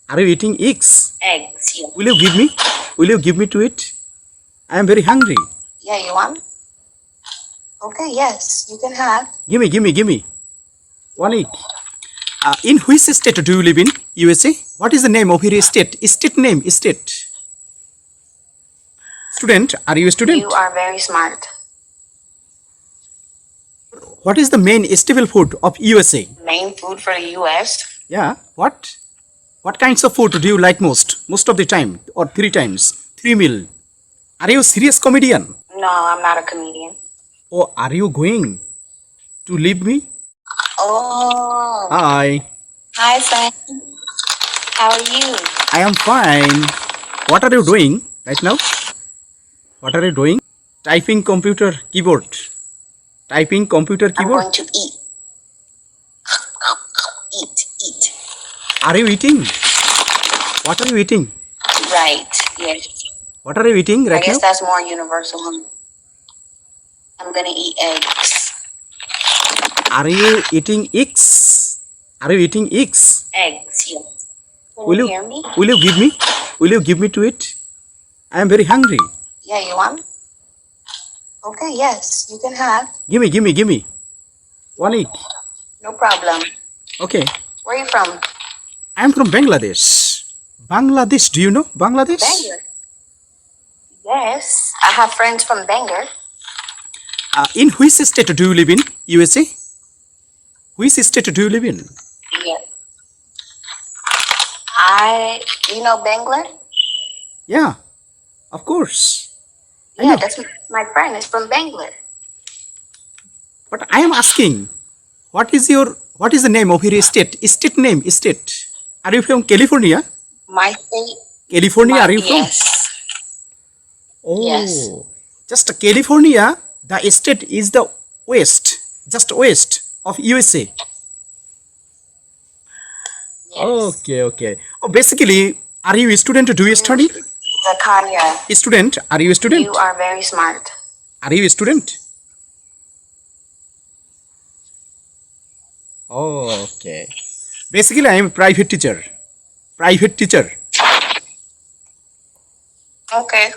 Are you eating eggs? Eggs, yeah. Will you give me? Will you give me to eat? I am very hungry. Yeah, you want? Okay, yes, you can have. Give me. One eat. In which state do you live in? USA? What is the name of your state? State name, state. Student, are you a student? You are very smart. What is the main staple food of USA? Main food for the US? Yeah, what? What kinds of food do you like most? Most of the time or 3 times? 3 meal. Are you a serious comedian? No, I'm not a comedian. Or are you going to leave me? Oh. Hi, Hi, friend. How are you? I am fine. What are you doing right now? What are you doing? Typing computer keyboard. Typing computer I'm keyboard. going to eat. Eat. Are you eating? What are you eating? Right, yes. What are you eating I right guess now? that's more universal. I'm gonna eat eggs. Are you eating eggs? Are you eating eggs? Eggs, yes. Can Will you you hear me? will you give me? Will you give me to eat? I am very hungry. Yeah, you want? Okay, yes, you can have. Give me. One eat. No problem. Okay. Where are you from? I am from Bangladesh. Bangladesh, do you know Bangladesh? Bangor. Yes, I have friends from Bangor. In which state do you live in? USA? Which state do you live in? Yeah. You know Bangor? Yeah, of course. I Yeah, know. that's my friend is from Bangor. But I am asking, what is the name of your state? State name, state. Are you from California? My state? California, are you from? Yes. Oh, Yes. just California, the state is the west, just west of USA. Yes. Okay. Oh, basically, are you a student? Do you study? Zakaria, Student, are you a student? you are very smart. Are you a student? Oh, okay. Basically, I am a private teacher. Private teacher. Okay.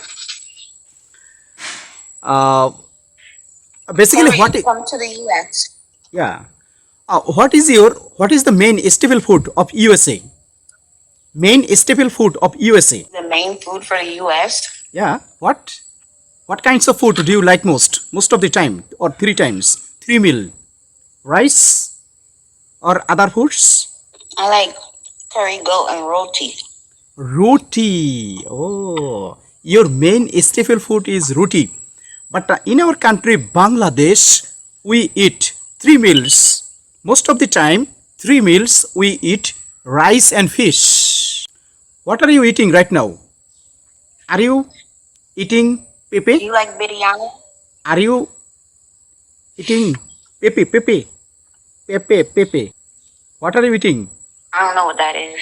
Basically, So what you is, come to the US? yeah. What is the main staple food of USA? Main staple food of USA. The main food for the US? Yeah. What? What kinds of food do you like most? Most of the time or 3 times? 3 meal. Rice or other foods? I like curry goat and roti. Roti. Oh, your main staple food is roti. But in our country, Bangladesh, we eat 3 meals. Most of the time, 3 meals we eat rice and fish. What are you eating right now? Are you eating Do pepe? you like biryani? Are you eating pepe? What are you eating? I don't know what that is.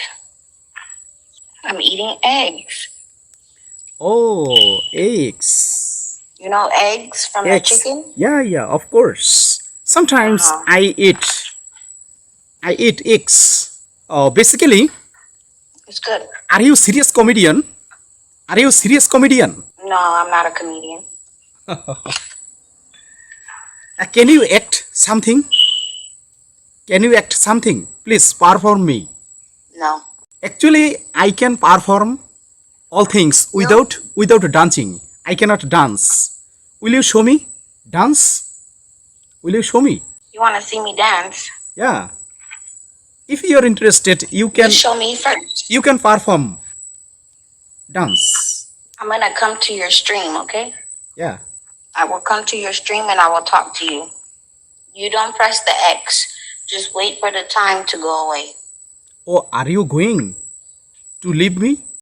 I'm eating eggs. Oh, eggs. You know eggs from the chicken? Yeah, of course. Sometimes Uh-huh. I eat eggs. Basically, It's good. are you serious comedian? Are you serious comedian? No, I'm not a comedian. Can you act something? Can you act something? Please perform me. No. Actually, I can perform all things without dancing. I cannot dance. Will you show me dance? Will you show me? You want to see me dance? Yeah. If you are interested, you can Just show me first. perform dance. I'm going to come to your stream, okay? Yeah. I will come to your stream and I will talk to you. You don't press the X. Just wait for the time to go away. Or are you going to leave me?